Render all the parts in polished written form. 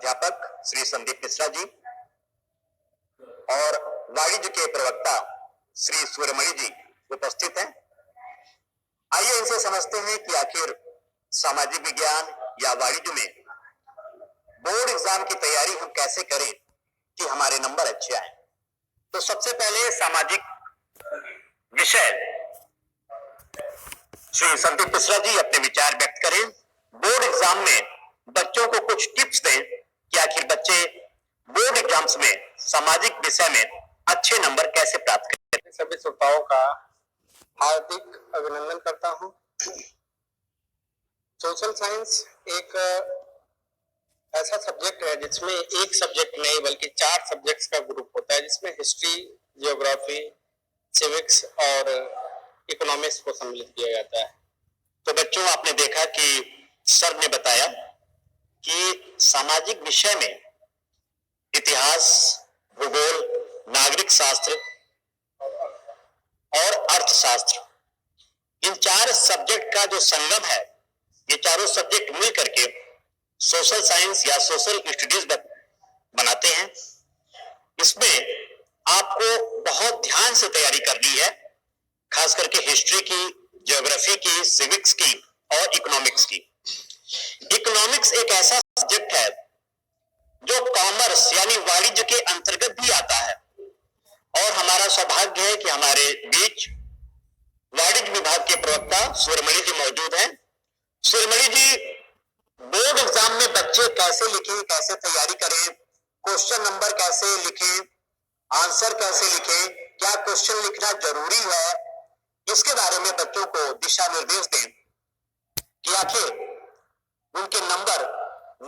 प्राध्यापक श्री संदीप मिश्रा जी और वाणिज्य के प्रवक्ता श्री सूर्यमणि जी उपस्थित हैं। आइए इनसे समझते हैं कि आखिर सामाजिक विज्ञान या वाणिज्य में बोर्ड एग्जाम की तैयारी हम कैसे करें कि हमारे नंबर अच्छे आए। तो सबसे पहले सामाजिक विषय श्री संदीप मिश्रा जी अपने विचार व्यक्त करें। बोर्ड एग्जाम में बच्चों को कुछ टिप्स दें कि आखिर बच्चे बोर्ड एग्जाम्स में सामाजिक विषय में अच्छे नंबर कैसे प्राप्त करें। सभी श्रोताओं का हार्दिक अभिनंदन करता हूं। सोशल साइंस एक ऐसा सब्जेक्ट है जिसमें एक सब्जेक्ट नहीं बल्कि 4 सब्जेक्ट्स का ग्रुप होता है, जिसमें हिस्ट्री, जियोग्राफी, सिविक्स और इकोनॉमिक्स को सम्मिलित किया जाता है। तो बच्चों, आपने देखा कि सर ने बताया कि सामाजिक विषय में इतिहास, भूगोल, नागरिक शास्त्र और अर्थशास्त्र, इन 4 सब्जेक्ट का जो संगम है, ये चारों सब्जेक्ट मिल करके सोशल साइंस या सोशल स्टडीज बनाते हैं। इसमें आपको बहुत ध्यान से तैयारी करनी है, खास करके हिस्ट्री की, ज्योग्राफी की, सिविक्स की और इकोनॉमिक्स की। इकोनॉमिक्स एक ऐसा सब्जेक्ट है जो कॉमर्स यानी वाणिज्य के अंतर्गत भी आता है और हमारा सौभाग्य है कि हमारे बीच वाणिज्य विभाग के प्रवक्ता सूर्यमणि जी मौजूद हैं। सूर्यमणि जी, बोर्ड एग्जाम में बच्चे कैसे लिखें, कैसे तैयारी करें, क्वेश्चन नंबर कैसे लिखें, आंसर कैसे लिखें, क्या क्वेश्चन लिखना जरूरी है, इसके बारे में बच्चों को दिशा निर्देश दें कि आखिर उनके नंबर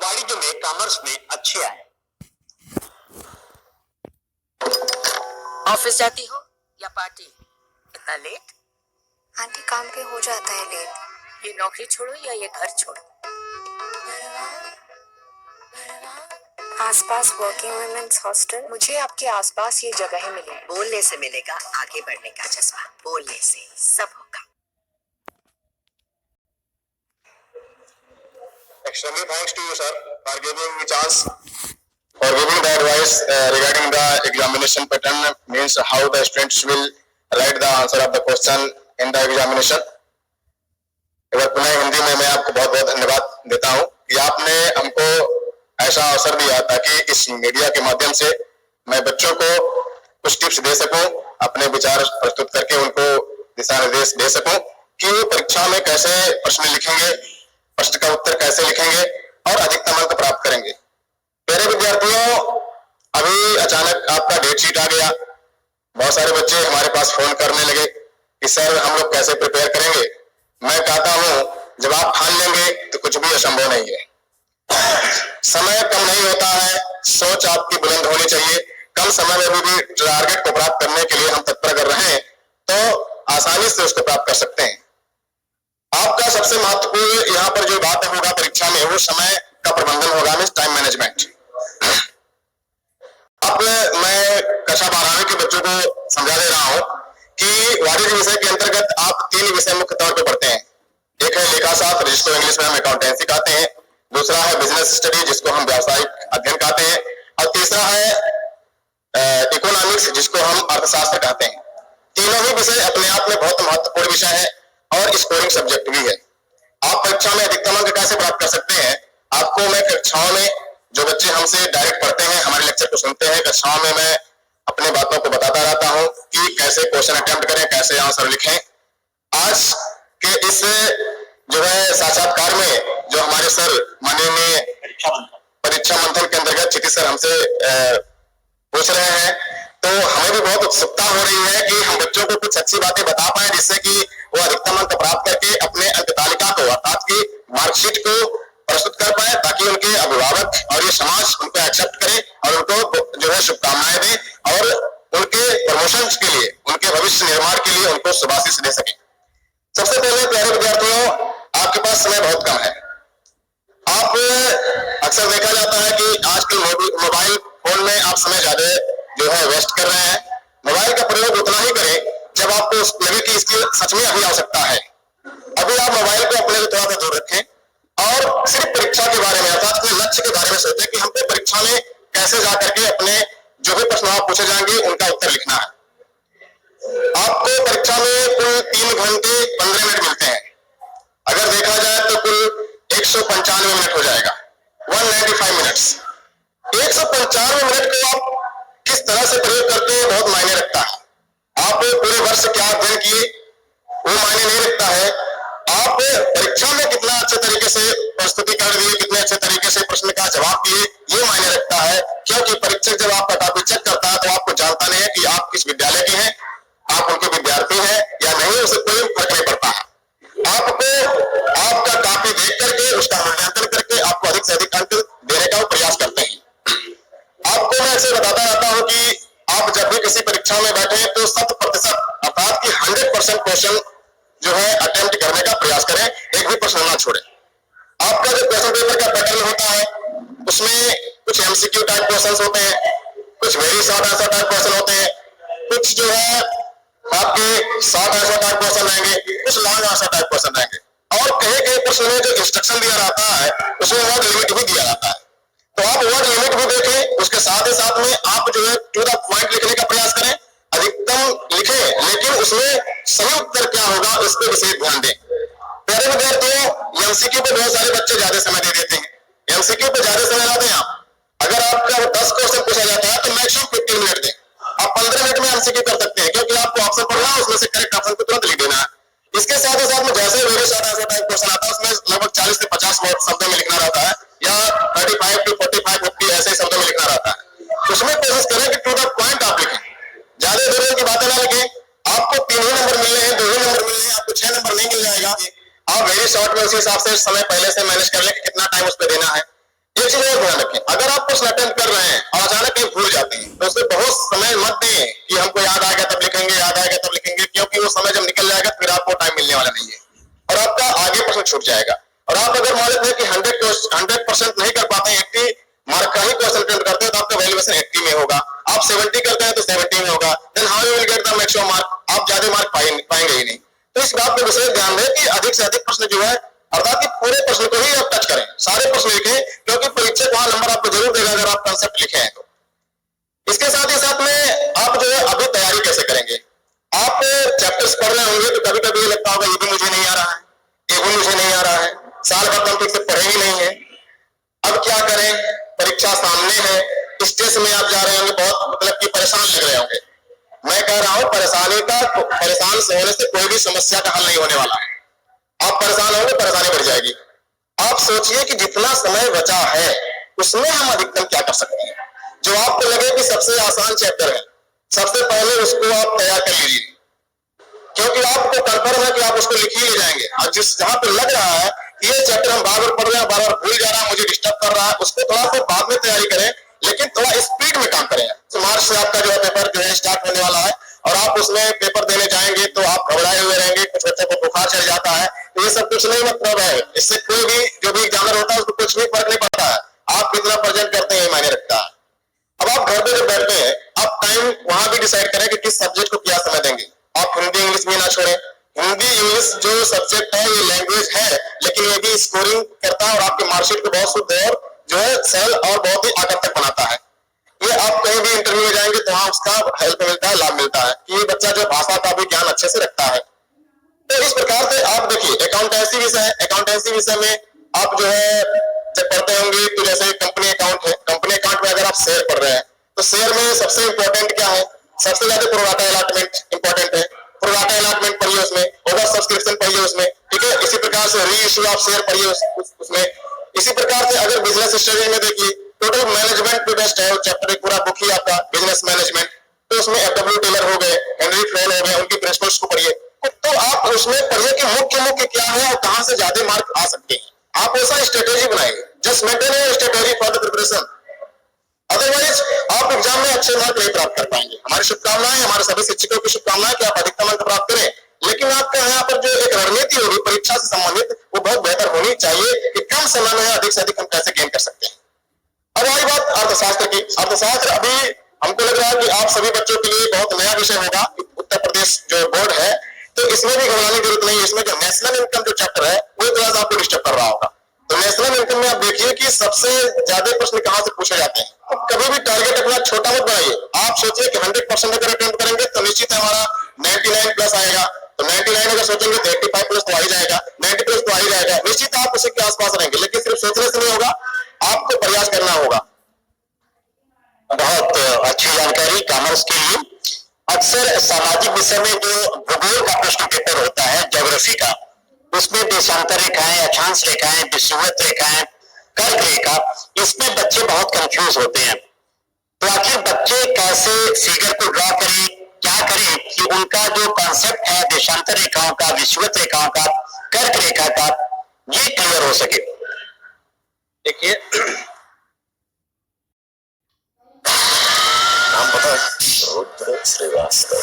वाणिज्य में, कॉमर्स में अच्छे आए। ऑफिस जाती हो या पार्टी? इतना लेट? आंटी, काम पे हो जाता है लेट। ये नौकरी छोड़ो या ये घर छोड़ो? आसपास वर्किंग वुमेन्स हॉस्टल। मुझे आपके आसपास ये जगह मिली। बोलने से मिलेगा आगे बढ़ने का जज्बा, बोलने से सब होगा। Extremely thanks to you, sir, for giving me chance, for giving the advice regarding the examination pattern, means how the students will write the answer of the question in the examination. एक बार पुनः हिंदी में मैं आपको बहुत बहुत धन्यवाद देता हूं कि आपने हमको ऐसा अवसर दिया ताकि इस मीडिया के माध्यम से मैं बच्चों को कुछ टिप्स दे सकूं, अपने विचार प्रस्तुत करके उनको दिशा निर्देश दे सकूं कि वो परीक्षा में कैसे प्रश्न लिखेंगे, प्रश्न का उत्तर कैसे लिखेंगे और अधिकतम अंक प्राप्त करेंगे। प्यारे विद्यार्थियों, अभी अचानक आपका डेट शीट आ गया। बहुत सारे बच्चे हमारे पास फोन करने लगे कि सर हम लोग कैसे प्रिपेयर करेंगे। मैं कहता हूं जब आप ठान लेंगे तो कुछ भी असंभव नहीं है। समय कम नहीं होता है, सोच आपकी बुलंद होनी चाहिए। कम समय में भी टारगेट को प्राप्त करने के लिए हम तत्पर अगर रहें तो आसानी से उसको प्राप्त कर सकते हैं। आपका सबसे महत्वपूर्ण यहाँ पर जो बात होगा परीक्षा में, वो समय का प्रबंधन होगा, मीन्स टाइम मैनेजमेंट। अब मैं कक्षा 12वीं के बच्चों को समझा दे रहा हूँ कि वाणिज्य विषय के अंतर्गत आप 3 विषय मुख्य तौर पर पढ़ते हैं। एक है लेखाशास्त्र, जिसको इंग्लिश में हम अकाउंटेंसी कहते हैं, दूसरा है बिजनेस स्टडी, जिसको हम व्यावसायिक अध्ययन कहते हैं, और तीसरा है इकोनॉमिक्स, जिसको हम अर्थशास्त्र कहते हैं। तीनों ही विषय अपने आप में बहुत महत्वपूर्ण विषय है और स्कोरिंग सब्जेक्ट भी है। आप परीक्षा में अधिकतम अंक कैसे प्राप्त कर सकते हैं, आपको मैं कक्षाओं में, जो बच्चे हमसे डायरेक्ट पढ़ते हैं, हमारे लेक्चर को सुनते हैं, कक्षाओं में मैं अपने बातों को बताता रहता हूं कि कैसे क्वेश्चन अटेम्प्ट करें, कैसे आंसर लिखें। आज के इस जो है साक्षात्कार में जो हमारे सर माननीय परीक्षा मंथन के अंतर्गत क्षिति सर हमसे पूछ रहे हैं, तो हमें भी बहुत उत्सुकता हो रही है कि हम बच्चों को कुछ अच्छी बातें बता पाए जिससे कि वो अधिकतम अंक प्राप्त करके अपने अंक तालिका को, अर्थात की मार्कशीट को प्रस्तुत कर पाए, ताकि उनके अभिभावक और ये समाज उनको एक्सेप्ट करे और उनको जो है शुभकामनाएं दे और उनके प्रमोशन के लिए, उनके भविष्य निर्माण के लिए उनको शुभाशीष दे सके। सबसे पहले प्यारे विद्यार्थियों, आपके पास समय बहुत कम है। आप अक्सर देखा जाता है कि आजकल मोबाइल फोन में आप समय ज्यादा जो है वेस्ट कर रहे हैं। मोबाइल का प्रयोग उतना ही करें जब आपको लगे कि इसकी सच में अभी आवश्यकता है। अभी आप मोबाइल को अपने से थोड़ा सा दूर रखें और सिर्फ परीक्षा के बारे में, अर्थात अपने लक्ष्य के बारे में सोचें कि हमको ऐसे जाकर के अपने जो भी प्रश्न आप पूछे जाएंगे उनका उत्तर लिखना है। आपको परीक्षा में कुल 3 घंटे 15 मिनट मिलते हैं। अगर देखा जाए तो कुल 195 मिनट हो जाएगा, 195 मिनट्स। 195 मिनट को आप किस तरह से प्रयोग करते हैं बहुत मायने रखता है। आप पूरे वर्ष क्या अध्ययन किए वो मायने नहीं रखता है, आप परीक्षा में कितना अच्छे तरीके से प्रस्तुति कर दिए, कितने अच्छे तरीके से प्रश्न का जवाब दिए, ये मायने रखता है। क्योंकि परीक्षक जब आपका कॉपी चेक करता है तो आपको जानता नहीं है कि आप किस विद्यालय के हैं, आप उनके विद्यार्थी हैं या नहीं, उससे कोई फर्क नहीं पड़ता है। आपको आपका कॉपी देख करके उसका मूल्यांकन करके आपको अधिक से अधिक अंक देने का प्रयास करते हैं। आपको मैं ऐसे बताता रहता हूं कि आप जब भी किसी परीक्षा में बैठे तो 100% अर्थात कि 100% क्वेश्चन जो है अटेम्प्ट करने का प्रयास करें, एक भी प्रश्न ना छोड़े। आपका जो क्वेश्चन पेपर का पैटर्न होता है उसमें कुछ एमसीक्यू टाइप क्वेश्चंस होते हैं, कुछ very short answer type question होते हैं, कुछ जो है आपके शॉर्ट आंसर टाइप क्वेश्चन रहेंगे, कुछ लॉन्ग आंसर टाइप क्वेश्चन रहेंगे, और कई प्रश्न में जो इंस्ट्रक्शन दिया रहता है उसमें वर्ड लिमिट भी दिया रहता है। तो आप वर्ड लिमिट भी देखें, उसके साथ ही साथ में आप जो है टू द पॉइंट लिखने का प्रयास करें, अधिकतम लिखें, लेकिन उसमें सही उत्तर क्या होगा इस पर विशेष ध्यान दें। पहले विद्यार्थियों एमसीक्यू पे बहुत सारे बच्चे ज्यादा समय दे देते हैं, एमसीक्यू पे ज्यादा समय लाते हैं। आप अगर आपका 10 क्वेश्चन पूछा जाता है तो मैक्सिमम 15 मिनट दें, आप 15 मिनट में एमसीक्यू कर सकते हैं, क्योंकि आपको ऑप्शन पढ़ना है, उसमें से करेक्ट ऑप्शन को तुरंत लिख देना है। इसके साथ ही साथ में जैसे very short answer type question आता है उसमें लगभग 40 से 50 शब्दों में लिखना रहता है, या 35 to 45 50 ऐसे शब्दों में लिखना रहता है। उसमें कोशिश करें कि टू द पॉइंट आप लिखें, ज्यादा देर की बातें ना लिखें। आपको 3 ही नंबर मिल रहे हैं, 2 ही नंबर मिल रहे हैं, आपको 6 नंबर नहीं मिल जाएगा। आप वेरी शॉर्ट में उसी हिसाब से समय पहले से मैनेज कर लें कि कितना टाइम उस पर देना है। एक चीज और ध्यान रखें, अगर आप कुछ अटेम्प्ट कर रहे हैं और अचानक कहीं भूल जाते हैं तो उसमें बहुत समय मत दें कि हमको याद आएगा तब लिखेंगे, याद आएगा तब लिखेंगे, क्योंकि वो समय जब निकल जाएगा फिर आपको टाइम मिलने वाला नहीं है और आपका आगे प्रश्न छूट जाएगा। और आप अगर मान लेते हैं कि 100% नहीं कर पाते हैं, 80 मार्क का ही क्वेश्चन अटेम्प्ट करते हैं तो आपका वैल्यूएशन 80 में होगा। आप 70 करते हैं तो 70 में होगा, then how you will get the maximum mark, आप ज्यादा मार्क पाएंगे ही नहीं। तो इस बात पर विशेष ध्यान दें कि अधिक से अधिक प्रश्न जो है अर्थात कि पूरे प्रश्न को ही आप टच करें, सारे प्रश्न लिखें, क्योंकि परीक्षक वहां नंबर आपको जरूर देगा अगर आप कंसेप्ट लिखे हैं तो। इसके साथ ही साथ में आप जो है अभी तैयारी कैसे करेंगे। आप चैप्टर्स पढ़ रहे होंगे तो कभी कभी ये लगता होगा ये भी मुझे नहीं आ रहा है, ये भी मुझे नहीं आ रहा है, साल भर हम ठीक से पढ़े ही नहीं है। अब क्या करें, परीक्षा सामने है, स्टेज में आप जा रहे होंगे, बहुत मतलब कि परेशान लग रहे होंगे। मैं कह रहा हूं परेशान से होने से कोई भी समस्या का हल नहीं होने वाला है। आप परेशान होंगे, परेशानी बढ़ जाएगी। आप सोचिए कि जितना समय बचा है उसमें हम अधिकतम क्या कर सकते हैं। जो आपको लगे कि सबसे आसान चैप्टर है, सबसे पहले उसको आप तैयार कर लीजिए, क्योंकि आपको कंफर्म है कि आप उसको लिख ही ले जाएंगे। और जिस जहां पे लग रहा है कि ये चैप्टर हम बार बार पढ़ रहे हैं, बार बार भूल जा रहा है, मुझे डिस्टर्ब कर रहा है, उसको थोड़ा सा बाद में तैयारी करें, लेकिन थोड़ा स्पीड में काम करें। मार्च से आपका जो है पेपर जो है स्टार्ट होने वाला है और आप उसमें पेपर देने जाएंगे तो आप घबराए हुए रहेंगे, कुछ बच्चों को बुखार चढ़ जाता है, तो ये सब कुछ नहीं मतलब है। इससे कोई भी जो भी एग्जामिनर होता है उसको कुछ भी फर्क नहीं पड़ता है, आप कितना प्रेजेंट करते हैं मायने रखता है। अब आप घर पे जब बैठते हैं आप टाइम वहां भी डिसाइड करें कि किस सब्जेक्ट को क्या समय देंगे। आप हिंदी इंग्लिश भी ना छोड़ें, हिंदी इंग्लिश जो सब्जेक्ट है ये लैंग्वेज है, लेकिन ये भी स्कोरिंग करता है और आपके मार्कशीट को बहुत शुद्ध और जो है सरल और बहुत ही आकर्षक बनाता है। ये आप कहीं भी इंटरव्यू में जाएंगे तो वहां उसका हेल्प मिलता है, लाभ मिलता है कि ये बच्चा जो भाषा का भी ज्ञान अच्छे से रखता है। तो इस प्रकार से आप देखिए अकाउंटेंसी विषय है, अकाउंटेंसी विषय में आप जो है जब पढ़ते होंगे तो जैसे कंपनी अकाउंट है, कंपनी अकाउंट में अगर आप शेयर पढ़ रहे हैं तो शेयर में सबसे इंपॉर्टेंट क्या है, सबसे ज्यादा प्रोराटा अलॉटमेंट इंपॉर्टेंट है। प्रोराटा अलॉटमेंट पढ़िए, उसमें ओवर सब्सक्रिप्शन पढ़िए उसमें, ठीक है। इसी प्रकार से री इश्यू ऑफ शेयर पढ़िए उसमें। इसी प्रकार से अगर बिजनेस स्टडी में देखिए टोटल मैनेजमेंट टू बेस्ट है चैप्टर, एक पूरा बुक ही आपका बिजनेस मैनेजमेंट, तो उसमें एफ.डब्ल्यू. टेलर हो गए, हेनरी फ्रेल हो गए, उनकी प्रिंसिपल्स को पढ़िए। तो आप उसमें पढ़िए कि मुख्य क्या है और कहां से ज्यादा मार्क आ सकते हैं। आप ऐसा स्ट्रेटेजी बनाइए, just maintain your strategy for the preparation, otherwise आप एग्जाम में अच्छे मार्क नहीं प्राप्त कर पाएंगे। हमारी शुभकामनाएं, हमारे सभी शिक्षकों की शुभकामनाएं कि आप अधिकतम अंक प्राप्त करें, लेकिन आपके यहाँ पर जो एक रणनीति होगी परीक्षा से संबंधित वो बहुत बेहतर होनी चाहिए कि कम समय में अधिक से अधिक हम कैसे गेन कर सकते हैं। अब आई बात अर्थशास्त्र की। अर्थशास्त्र अभी हमको लग रहा है कि आप सभी बच्चों के लिए बहुत नया विषय होगा। उत्तर प्रदेश जो बोर्ड है तो इसमें भी घबराने की जरूरत नहीं है। इसमें जो नेशनल इनकम जो चैप्टर है वो थोड़ा सा आपको डिस्टर्ब कर रहा होगा, तो नेशनल इनकम में आप देखिए कि सबसे ज्यादा प्रश्न कहां से पूछे जाते हैं। तो कभी भी टारगेट अपना छोटा मत बनाइए। आप सोचिए कि 100% अगर अटेम्प्ट करेंगे तो निश्चित हमारा 99 प्लस आएगा। तो 99 अगर सोचेंगे तो 85 प्लस तो आ ही जाएगा, 90 प्लस तो आ ही जाएगा। निश्चित आप उसी के आसपास रहेंगे, लेकिन सिर्फ सोचने से नहीं होगा, आपको प्रयास करना होगा। बहुत अच्छी जानकारी कॉमर्स के लिए। अक्सर सामाजिक विषय में जो भूगोल का प्रश्न पेपर होता है, ज्योग्राफी का, उसमें देशांतर रेखाएं, अक्षांश रेखाएं, विषुवत रेखाएं, कर्क रेखा, इसमें बच्चे बहुत कंफ्यूज होते हैं। तो आखिर बच्चे कैसे फिगर को ड्रॉ करें, क्या करें कि उनका जो कॉन्सेप्ट है देशांतर रेखाओं का, विषुवत रेखाओं का, कर्क रेखा का, ये क्लियर हो सके। देखिए नाम पता है? रुद्र श्रीवास्तव।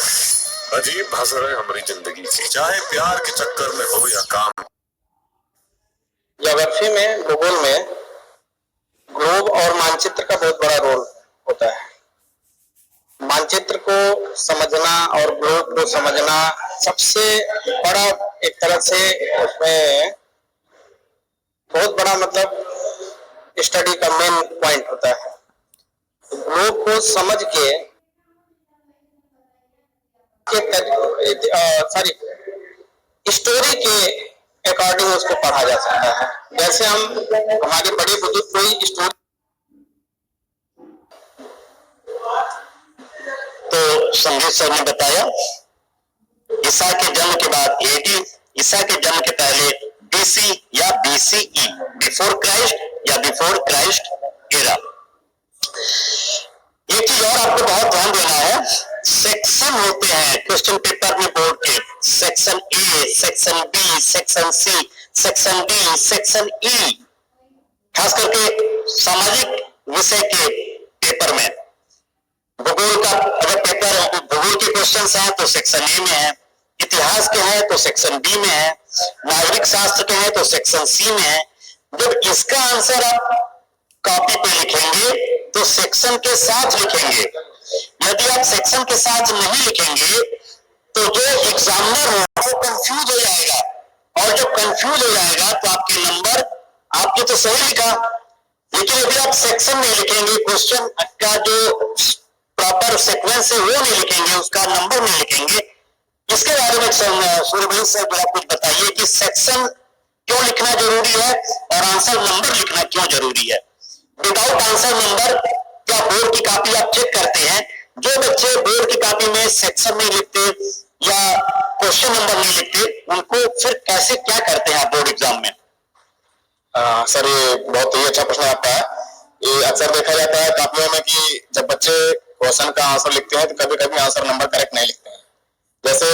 अजीब भाषा है हमारी जिंदगी की, चाहे प्यार के चक्कर में हो या काम। ज्योग्राफी में, भूगोल में ग्लोब और मानचित्र का बहुत बड़ा रोल होता है। मानचित्र को समझना और ग्लोब को समझना सबसे बड़ा, एक तरह से उसमें बहुत बड़ा मतलब स्टडी का मेन पॉइंट होता है। ग्लोब को समझ के सॉरी स्टोरी के अकॉर्डिंग उसको पढ़ा जा सकता है। जैसे हम हमारे बड़े बुजुर्ग कोई स्टोरी, तो संगीत सर ने बताया ईसा के जन्म के बाद AD, ईसा के जन्म के पहले BC या BCE, बिफोर क्राइस्ट या बिफोर क्राइस्ट एरा। एक चीज और आपको बहुत ध्यान देना है, सेक्शन होते हैं क्वेश्चन पेपर में बोर्ड के, section A, section B, section C, section D, section E, खास करके सामाजिक विषय के पेपर में। भूगोल का अगर पेपर, भूगोल के क्वेश्चंस हैं तो सेक्शन A में है, इतिहास के हैं तो सेक्शन B में है, नागरिक शास्त्र के हैं तो सेक्शन C में है। जब इसका आंसर आप कॉपी पे लिखेंगे तो सेक्शन के साथ लिखेंगे। यदि आप सेक्शन के साथ नहीं लिखेंगे तो जो एग्जामिनर हो वो कंफ्यूज हो जाएगा, और जब कंफ्यूज हो जाएगा तो आपके नंबर, आपने तो सही लिखा, लेकिन यदि आप सेक्शन में लिखेंगे, क्वेश्चन का जो प्रॉपर सीक्वेंस है वो नहीं लिखेंगे, उसका नंबर नहीं लिखेंगे। इसके बारे में सूर्य भाई सर आप कुछ बताइए कि सेक्शन क्यों लिखना जरूरी है और आंसर नंबर लिखना क्यों जरूरी है। विदाउट आंसर नंबर क्या बोर्ड की कॉपी आप चेक करते हैं? जो बच्चे बोर्ड की कॉपी में सेक्शन नहीं लिखते या क्वेश्चन नंबर नहीं लिखते, उनको फिर कैसे क्या करते हैं बोर्ड एग्जाम में? सर ये बहुत ही अच्छा प्रश्न आपका है। ये अक्सर देखा जाता है कॉपियों में कि जब बच्चे क्वेश्चन का आंसर लिखते हैं तो कभी कभी आंसर नंबर करेक्ट नहीं लिखते हैं। जैसे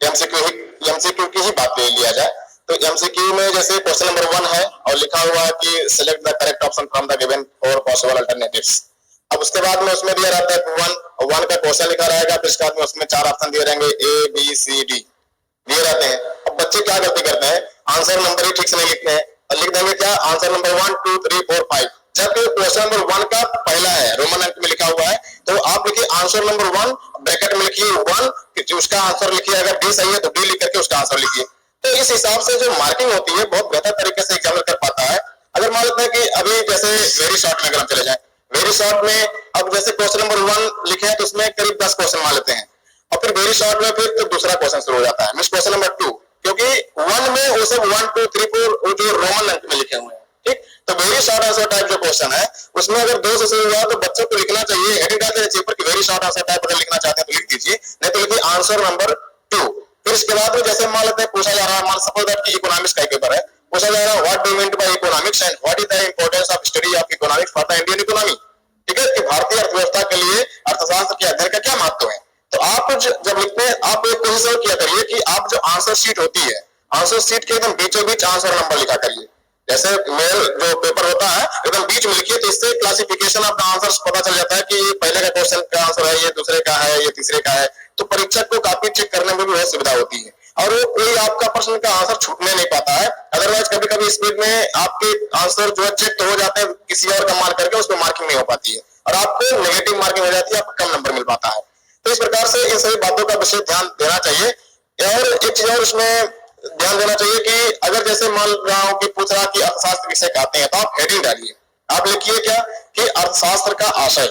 एमसीक्यू की ही बात ले लिया जाए तो एमसीक्यू में जैसे क्वेश्चन नंबर 1 है और लिखा हुआ है कि select the correct option from the given four possible alternatives. अब उसके बाद में उसमें दिया रहता है 1 का क्वेश्चन लिखा रहेगा, फिर इसके बाद में उसमें 4 ऑप्शन दिए रहेंगे A, B, C, D दिए रहते हैं। अब बच्चे क्या गलती करते हैं, आंसर नंबर ही ठीक से नहीं लिखते हैं और लिख देंगे क्या आंसर नंबर 1, 2, 3, 4, 5, जबकि क्वेश्चन नंबर 1 का पहला है, रोमन अंक में लिखा हुआ है। तो आप लिखिए आंसर नंबर 1, ब्रैकेट में लिखिए 1, उसका आंसर लिखिए, अगर D सही है तो D लिख करके उसका आंसर लिखिए। तो इस हिसाब से जो मार्किंग होती है बहुत बेहतर तरीके से एग्जामिनर कर पाता है। अगर मान लेते हैं कि अभी जैसे वेरी शॉर्ट में अगर हम चले जाए, वेरी शॉर्ट में अब जैसे क्वेश्चन नंबर 1 लिखे हैं तो उसमें करीब 10 क्वेश्चन मान लेते हैं और फिर वेरी शॉर्ट में फिर तो दूसरा क्वेश्चन शुरू हो जाता है, मींस क्वेश्चन नंबर 2, क्योंकि 1 में वो सब 1, 2, 3, 4 जो रोमन अंक में लिखे हुए हैं। ठीक, तो वेरी शॉर्ट आंसर टाइप जो क्वेश्चन है उसमें अगर 2 से शुरू हुआ तो बच्चों को लिखना चाहिए, हेडिंग डाल देना चाहिए पर कि वेरी शॉर्ट आंसर टाइप अगर लिखना चाहते हैं तो लिख दीजिए, नहीं तो लिखिए आंसर नंबर 2। फिर इसके बाद में जैसे मान लेते हैं पूछा जा रहा है, मान सपोज दैट कि इकोनॉमिक्स का पेपर है, पूछा जा रहा है what do you mean by economics and what is the importance of study of economics for the Indian economy. ठीक है, कि भारतीय अर्थव्यवस्था के लिए अर्थशास्त्र के अध्ययन का क्या महत्व है। तो आप जब लिखते हैं आप एक कोशिश किया करिए कि आप जो आंसर शीट होती है, आंसर शीट के एकदम बीचों बीच आंसर नंबर लिखा करिए। जैसे मेल जो पेपर होता है एकदम बीच में लिखिए, तो इससे क्लासिफिकेशन ऑफ द आंसर्स पता चल जाता है कि ये पहले का क्वेश्चन का आंसर है, ये दूसरे का है, ये तीसरे का है। तो परीक्षक को कॉपी चेक करने में भी बहुत सुविधा होती है और वो कोई आपका प्रश्न का आंसर छूटने नहीं पाता है। अदरवाइज कभी कभी स्पीड में आपके आंसर जो है चेक तो हो जाते हैं, किसी और का मान करके उसमें मार्किंग नहीं हो पाती है और आपको नेगेटिव मार्किंग हो जाती है, आपको कम नंबर मिल पाता है। तो इस प्रकार से इन सभी बातों का विशेष ध्यान देना चाहिए। और एक चीज और इसमें ध्यान देना चाहिए कि अगर जैसे मान रहा हूं कि पूछ रहा कि अर्थशास्त्र किसे कहते हैं, तो आप हेडिंग डालिए, आप लिखिए क्या कि अर्थशास्त्र का आशय।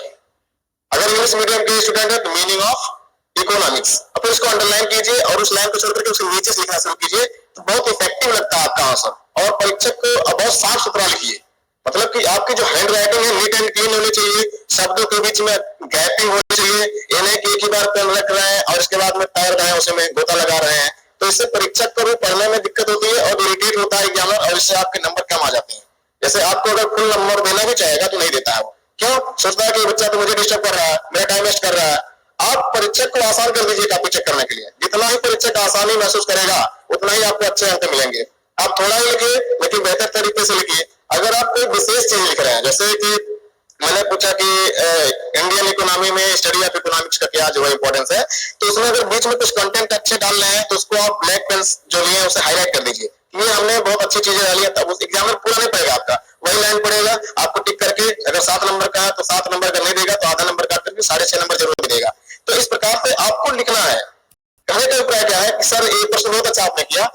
अगर इंग्लिश मीडियम के स्टूडेंट है तो मीनिंग ऑफ इकोनॉमिक्स, और फिर उसको अंडरलाइन कीजिए और उस लाइन को छोड़ करके उसके नीचे से लिखना शुरू कीजिए, तो बहुत इफेक्टिव लगता है आपका आंसर। और परीक्षक को बहुत साफ सुथरा लिखिए, मतलब कि आपकी जो हैंड राइटिंग है नीट एंड क्लीन होनी चाहिए, शब्दों के बीच में गैपिंग होनी चाहिए, ये नहीं कि एक ही बार पेन रख रहे हैं और इसके बाद में पैर दाएं उसमें गोता लगा रहे हैं, तो इससे परीक्षक को भी पढ़ने में दिक्कत होती है और इरिटेट होता है एग्जामिनर, और इससे आपके नंबर कम आ जाते हैं। जैसे आपको अगर फुल नंबर देना भी चाहेगा तो नहीं देता है वो, क्यों? सोचता है कि बच्चा तो मुझे डिस्टर्ब कर रहा है, मेरा टाइम वेस्ट कर रहा है। आप परीक्षक को आसान कर दीजिए कॉपी चेक करने के लिए, जितना ही परीक्षक आसानी महसूस करेगा उतना ही आपको अच्छे अंक मिलेंगे। आप थोड़ा ही लिखिए लेकिन बेहतर तरीके से लिखिए। अगर आप कोई विशेष चीज लिख रहे हैं, जैसे कि मैंने पूछा कि इंडियन इकोनॉमी में स्टडी ऑफ इकोनॉमिक्स का क्या जो है इंपॉर्टेंस है, तो उसमें अगर बीच में कुछ कंटेंट अच्छे डाल रहे हैं तो उसको आप ब्लैक पेन जो लिए हैं उसे हाईलाइट कर दीजिए, ये हमने बहुत अच्छी चीजें डाली है, तब उस एग्जाम में पूरा नहीं पड़ेगा आपका, वही लाइन पड़ेगा, आपको टिक करके अगर 7 नंबर का है तो 7 नंबर का नहीं देगा तो आधा नंबर काट करके 6.5 नंबर जरूर देगा। तो इस प्रकार से आपको लिखना है। कहने का अभिप्राय क्या है कि सर ये प्रश्न बहुत अच्छा आपने किया,